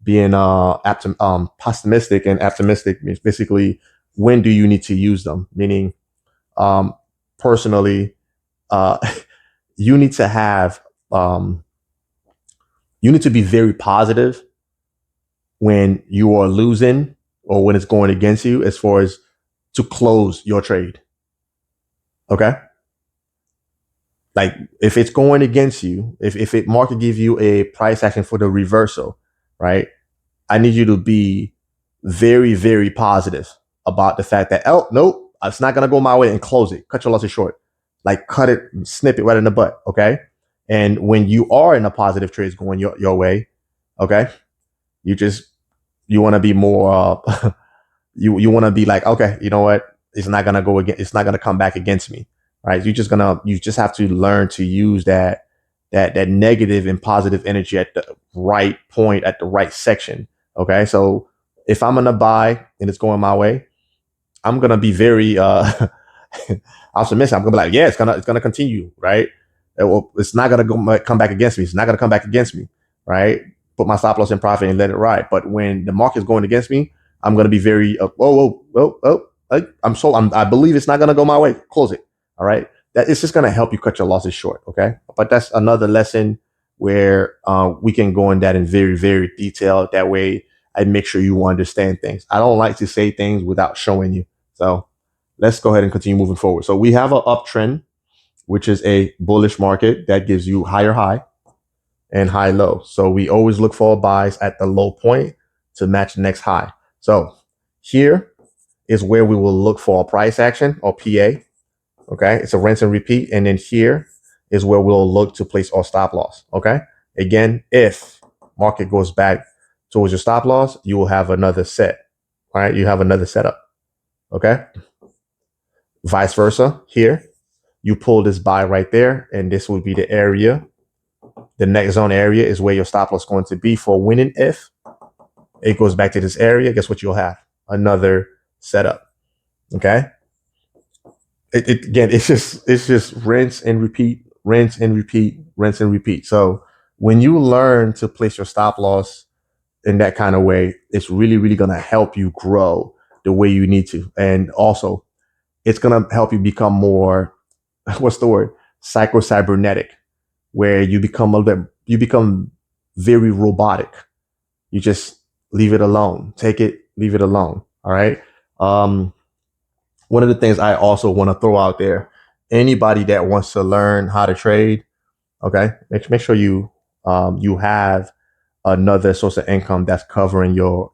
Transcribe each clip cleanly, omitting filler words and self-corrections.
being pessimistic and optimistic means basically when do you need to use them? Meaning, um, personally, uh, you need to have um, you need to be very positive when you are losing or when it's going against you, as far as to close your trade. Okay, like if it's going against you, if it market give you a price action for the reversal, right? I need you to be very, very positive about the fact that, oh, nope, it's not going to go my way, and close it. Cut your losses short. Like cut it, snip it right in the butt. Okay. And when you are in a positive trades going your way, okay, you just, you want to be more, you want to be like, okay, you know what? It's not going to go again. It's not going to come back against me. Right. You just have to learn to use that negative and positive energy at the right point, at the right section. Okay. So if I'm gonna buy and it's going my way, I'm gonna be very optimistic. I'm gonna be like, yeah, it's gonna continue, right? It's not gonna come back against me. It's not gonna come back against me, right? Put my stop loss in profit and let it ride. But when the market's going against me, I'm gonna be very I believe it's not gonna go my way. Close it. All right. That it's just gonna help you cut your losses short. Okay. But that's another lesson where we can go in that in very, very detail. That way I make sure you understand things. I don't like to say things without showing you. So let's go ahead and continue moving forward. So we have an uptrend, which is a bullish market that gives you higher high and high low. So we always look for buys at the low point to match the next high. So here is where we will look for a price action or PA. Okay, it's a rinse and repeat. And then here is where we'll look to place our stop loss. Okay, again, if market goes back towards your stop loss, you will have another set. All right, you have another setup. Okay, vice versa. Here, you pull this buy right there, and this would be the area. The next zone area is where your stop loss is going to be for winning. If it goes back to this area, guess what you'll have? Another setup. Okay. Again, it's just rinse and repeat, rinse and repeat, rinse and repeat. So when you learn to place your stop loss in that kind of way, it's really, really going to help you grow the way you need to. And also, it's going to help you become more, what's the word? Psycho-cybernetic, where you become very robotic. You just leave it alone. Take it, leave it alone. All right. One of the things I also want to throw out there, anybody that wants to learn how to trade, okay, make sure you have another source of income that's covering your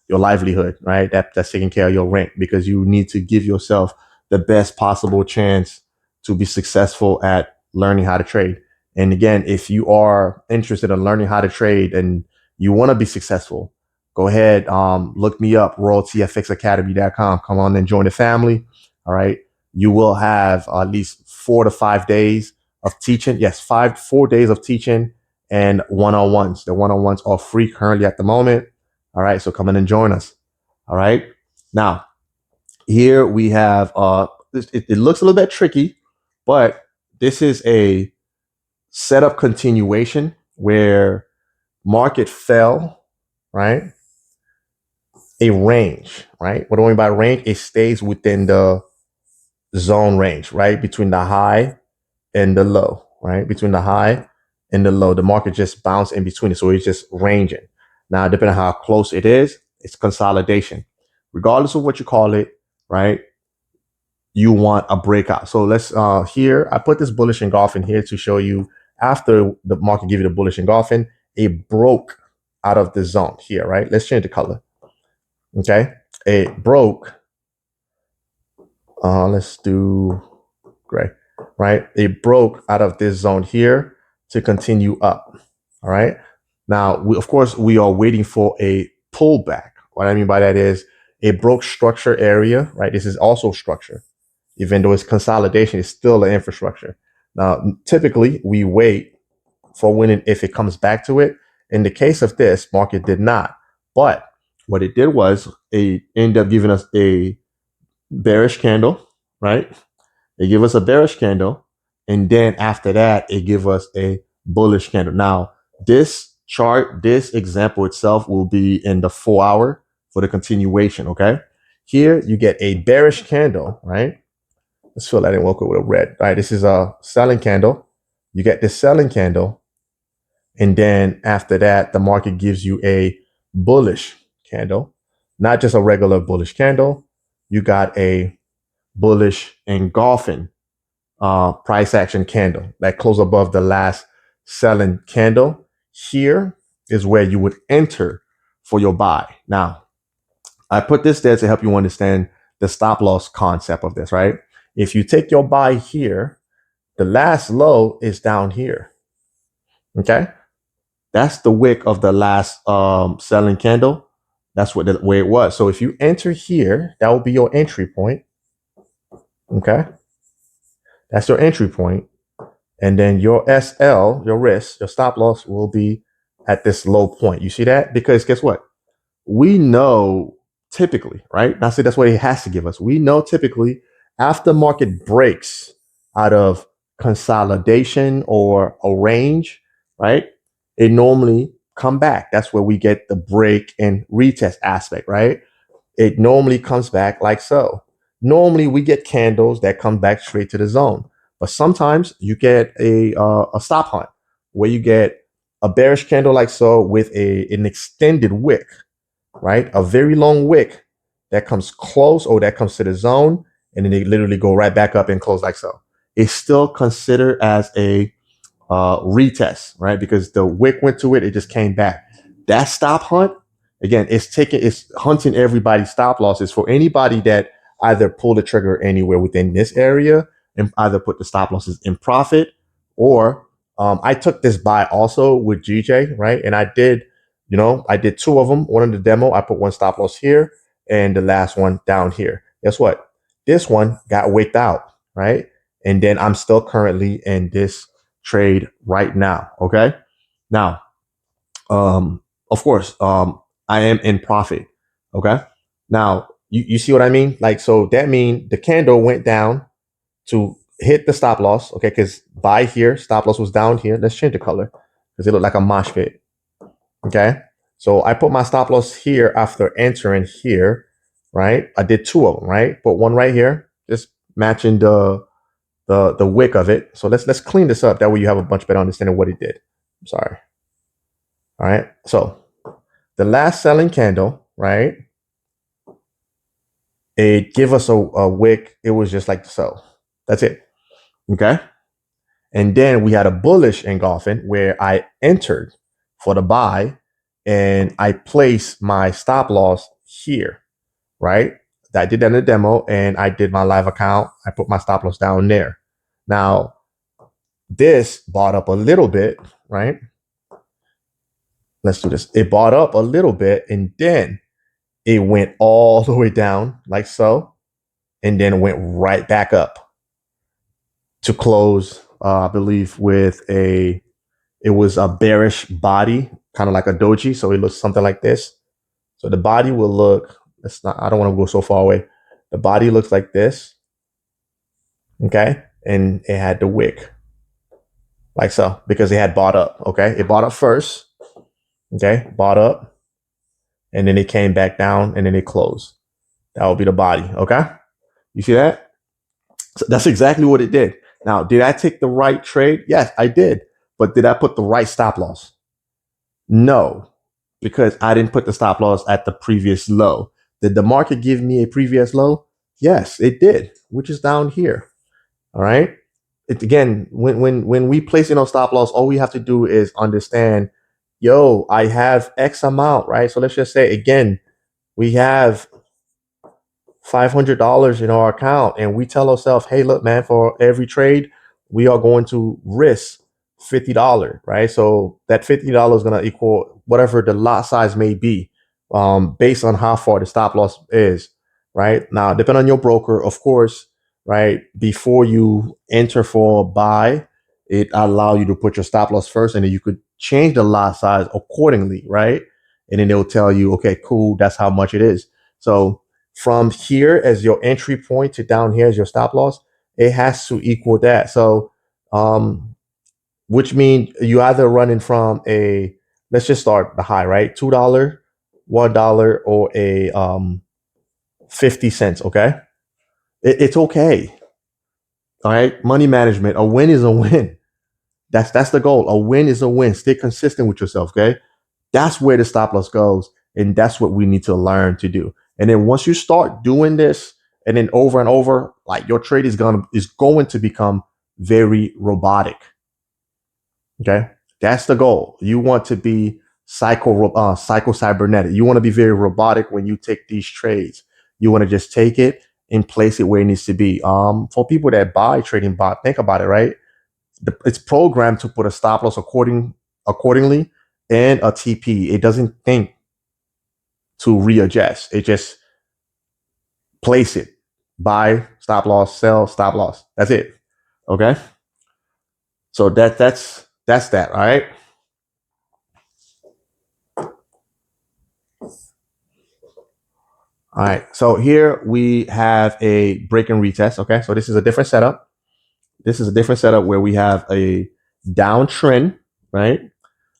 livelihood, right? That's taking care of your rent, because you need to give yourself the best possible chance to be successful at learning how to trade. And again, if you are interested in learning how to trade and you want to be successful, go ahead, look me up, royaltyfxacademy.com. Come on and join the family. All right. You will have at least 4 to 5 days of teaching. Yes, 4 days of teaching and one-on-ones. The one-on-ones are free currently at the moment. All right. So come in and join us. All right. Now, here we have, it looks a little bit tricky, but this is a setup continuation where market fell, right? A range, right? What do I mean by range? It stays within the zone range, right? Between the high and the low, right? Between the high and the low, the market just bounced in between it. So it's just ranging. Now, depending on how close it is, it's consolidation. Regardless of what you call it, right? You want a breakout. So let's here, I put this bullish engulfing here to show you after the market give you the bullish engulfing, it broke out of the zone here, right? Let's change the color. Okay, it broke. Let's do gray, right? It broke out of this zone here to continue up. All right. Now, of course, we are waiting for a pullback. What I mean by that is it broke structure area, right? This is also structure. Even though it's consolidation, it's still an infrastructure. Now, typically, we wait for winning if it comes back to it. In the case of this, market did not. But what it did was it ended up giving us a bearish candle, right? It gave us a bearish candle. And then after that, it gave us a bullish candle. Now, this chart, this example itself will be in the 4 hour for the continuation. Okay. Here you get a bearish candle, right? Let's fill that in real quick with a red. All right. This is a selling candle. You get this selling candle. And then after that, the market gives you a bullish candle, not just a regular bullish candle. You got a bullish engulfing price action candle that closed above the last selling candle. Here is where you would enter for your buy. Now, I put this there to help you understand the stop loss concept of this, right? If you take your buy here, the last low is down here. Okay. That's the wick of the last selling candle. That's what the way it was. So if you enter here, that will be your entry point. Okay. That's your entry point. And then your SL, your risk, your stop loss will be at this low point. You see that? Because guess what? We know typically, right? Not say that's what it has to give us. We know typically after market breaks out of consolidation or a range, right? It normally come back. That's where we get the break and retest aspect, right? It normally comes back like so. Normally we get candles that come back straight to the zone, but sometimes you get a stop hunt where you get a bearish candle like so with an extended wick, right? A very long wick that comes close or that comes to the zone, and then they literally go right back up and close like so. It's still considered as a retest, right? Because the wick went to it, it just came back. That stop hunt, again, it's hunting everybody's stop losses for anybody that either pull the trigger anywhere within this area and either put the stop losses in profit or I took this buy also with GJ, right? And I did two of them. One in the demo, I put one stop loss here and the last one down here. Guess what? This one got wicked out, right? And then I'm still currently in this trade right now. Okay. Now, of course, I am in profit. Okay. Now, you see what I mean? Like, so that means the candle went down to hit the stop loss. Okay. Because buy here, stop loss was down here. Let's change the color because it looked like a mosh pit. Okay. So I put my stop loss here after entering here, right? I did two of them, right? Put one right here, just matching the wick of it. So let's clean this up. That way you have a much better understanding of what it did. I'm sorry. All right. So the last selling candle, right? It give us a wick. It was just like the sell. That's it. Okay. And then we had a bullish engulfing where I entered for the buy and I placed my stop loss here, right? I did that in the demo and I did my live account. I put my stop loss down there. Now, this bought up a little bit, right? Let's do this. It bought up a little bit and then it went all the way down like so, and then went right back up to close, I believe, with it was a bearish body, kind of like a doji. So it looks something like this. So the body will look, I don't want to go so far away. The body looks like this. Okay. And it had the wick like so because it had bought up. Okay. It bought up first. Okay. Bought up. And then it came back down and then it closed. That will be the body. Okay. You see that? So that's exactly what it did. Now, did I take the right trade? Yes, I did. But did I put the right stop loss? No, because I didn't put the stop loss at the previous low. Did the market give me a previous low? Yes, it did, which is down here. All right. It, again, when we place in our stop loss, all we have to do is understand, yo, I have X amount, right? So let's just say again, we have $500 in our account and we tell ourselves, hey, look, man, for every trade, we are going to risk $50, right? So that $50 is going to equal whatever the lot size may be, based on how far the stop loss is, right? Now, depending on your broker, of course, right? Before you enter for a buy, it allow you to put your stop loss first, and then you could change the lot size accordingly, right? And then they'll tell you, okay, cool, that's how much it is. So from here as your entry point to down here as your stop loss, it has to equal that. So, which means you either running from let's just start the high, right? $2, $1, or a 50 cents. Okay, it's okay. All right, money management. A win is a win. That's the goal. A win is a win. Stay consistent with yourself. Okay, that's where the stop loss goes, and that's what we need to learn to do. And then once you start doing this, and then over and over, like your trade is going to become very robotic. Okay, that's the goal. You want to be psycho cybernetic. You want to be very robotic when you take these trades. You want to just take it and place it where it needs to be. For people that buy trading bot, think about it, right? It's programmed to put a stop loss accordingly and a TP. It doesn't think to readjust. It just place it. Buy, stop loss, sell, stop loss. That's it. Okay. So that's that. All right. All right. So here we have a break and retest. Okay. So this is a different setup. This is a different setup where we have a downtrend, right?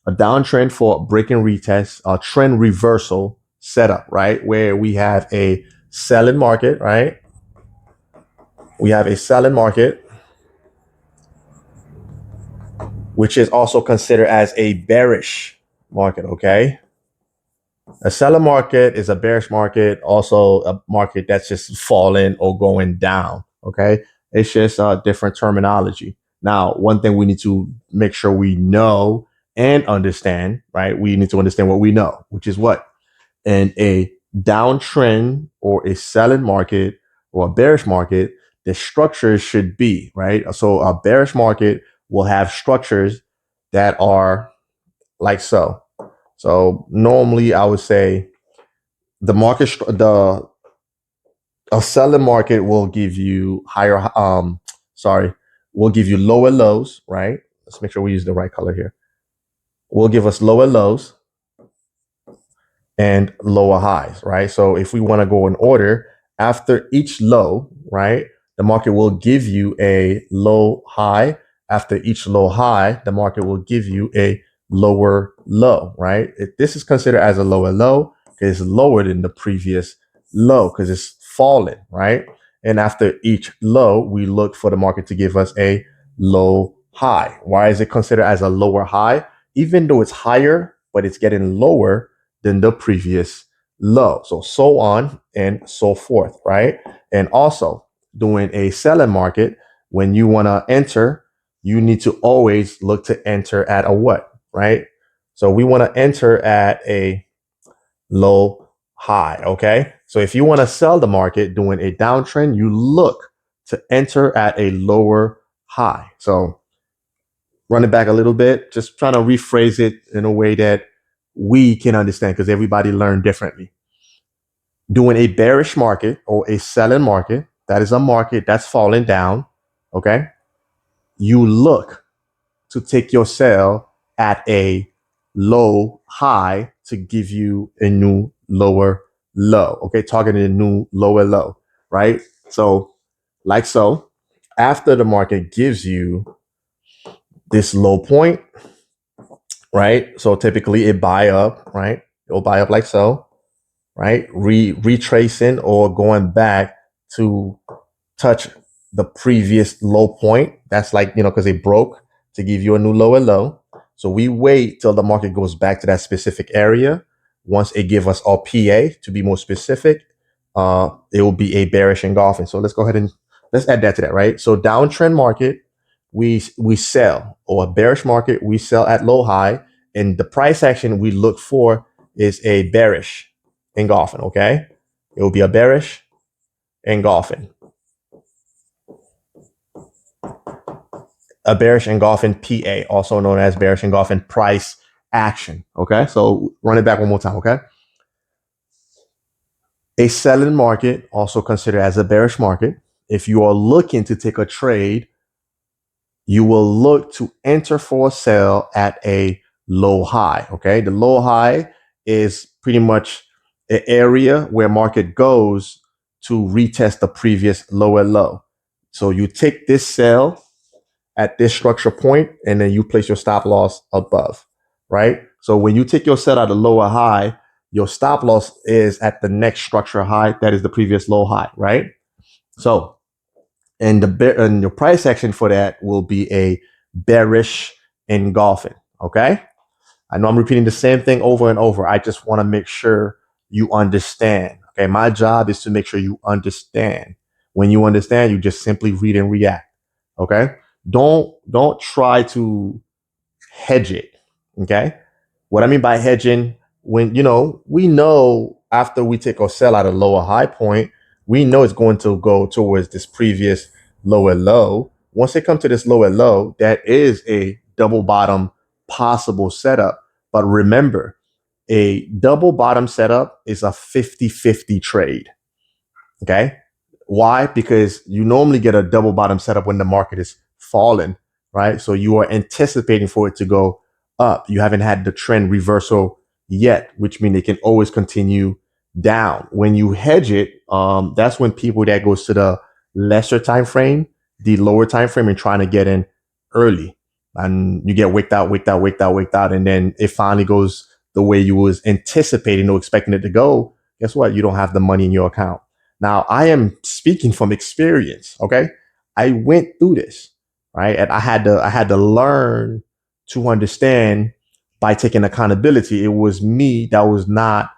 A downtrend for break and retest, a trend reversal setup, right? Where we have a selling market, right? We have a selling market, which is also considered as a bearish market, okay? A seller market is a bearish market, also a market that's just falling or going down. Okay. It's just a different terminology. Now, one thing we need to make sure we know and understand, right? We need to understand what we know, which is what? In a downtrend or a selling market or a bearish market, the structures should be, right? So a bearish market will have structures that are like so. So normally I would say the market, the a selling market will give you higher, will give you lower lows, right? Let's make sure we use the right color here. Will give us lower lows and lower highs, right? So if we want to go in order, after each low, right, the market will give you a low high. After each low high, the market will give you a lower low, right? This is considered as a lower low because it's lower than the previous low because it's fallen, right? And after each low, we look for the market to give us a low high. Why is it considered as a lower high? Even though it's higher, but it's getting lower than the previous low. So on and so forth, right? And also doing a selling market, when you want to enter, you need to always look to enter at a what, right? So we want to enter at a low high, okay? So if you want to sell the market doing a downtrend, you look to enter at a lower high. So run it back a little bit, just trying to rephrase it in a way that we can understand because everybody learned differently. Doing a bearish market or a selling market, that is a market that's falling down, okay? You look to take your sell at a low high to give you a new lower low, okay? Targeting a new lower low, right? So, like so, after the market gives you this low point, right? So typically it buy up, right? It'll buy up like so, right? Retracing or going back to touch the previous low point. That's like, because it broke to give you a new lower low. So we wait till the market goes back to that specific area. Once it give us our PA to be more specific, it will be a bearish engulfing. So let's go ahead and let's add that to that, right? So downtrend market, we sell, or a bearish market, we sell at low high, and the price action we look for is a bearish engulfing. Okay, it will be a bearish engulfing, a bearish engulfing PA, also known as bearish engulfing price action. Okay, so run it back one more time. Okay, a selling market, also considered as a bearish market. If you are looking to take a trade, you will look to enter for a sell at a low high. Okay, the low high is pretty much an area where market goes to retest the previous lower low. So you take this sell at this structure point and then you place your stop loss above. right? So when you take your set at a lower high, your stop loss is at the next structure high, that is the previous low high, right? So, and your price action for that will be a bearish engulfing. Okay, I know I'm repeating the same thing over and over. I just want to make sure you understand. Okay, my job is to make sure you understand. When you understand, you just simply read and react. Okay, don't try to hedge it. Okay, what I mean by hedging, when we know after we take or sell at a lower high point, we know it's going to go towards this previous lower low. Once it comes to this lower low, that is a double bottom possible setup. But remember, a double bottom setup is a 50-50 trade. Okay. Why? Because you normally get a double bottom setup when the market is falling, right? So you are anticipating for it to go up. You haven't had the trend reversal yet, which means it can always continue down. When you hedge it, that's when people that goes to the lesser time frame, the lower time frame, and trying to get in early, and you get wicked out, wicked out, wicked out, wicked out, and then it finally goes the way you was anticipating or expecting it to go. Guess what? You don't have the money in your account. Now, I am speaking from experience. Okay, I went through this, right, and I had to learn to understand by taking accountability. It was me that was not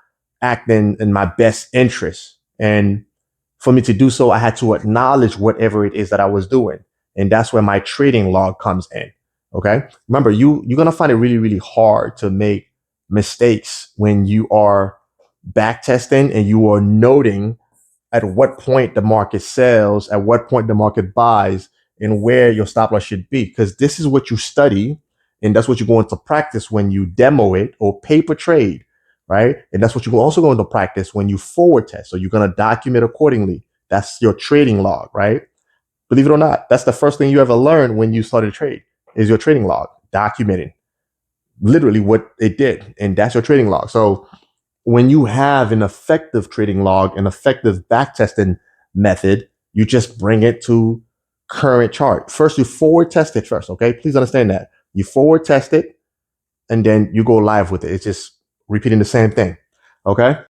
acting in my best interest, and for me to do so, I had to acknowledge whatever it is that I was doing, and that's where my trading log comes in. Okay, remember, you're gonna find it really really hard to make mistakes when you are back testing and you are noting at what point the market sells, at what point the market buys, and where your stop loss should be. Because this is what you study, and that's what you're going to practice when you demo it or paper trade, right? And that's what you're also going to practice when you forward test. So you're going to document accordingly. That's your trading log, right? Believe it or not, that's the first thing you ever learned when you started to trade is your trading log, documenting literally what it did. And that's your trading log. So when you have an effective trading log, an effective backtesting method, you just bring it to current chart. First, you forward test it first. Okay. Please understand that. You forward test it and then you go live with it. It's just repeating the same thing. Okay.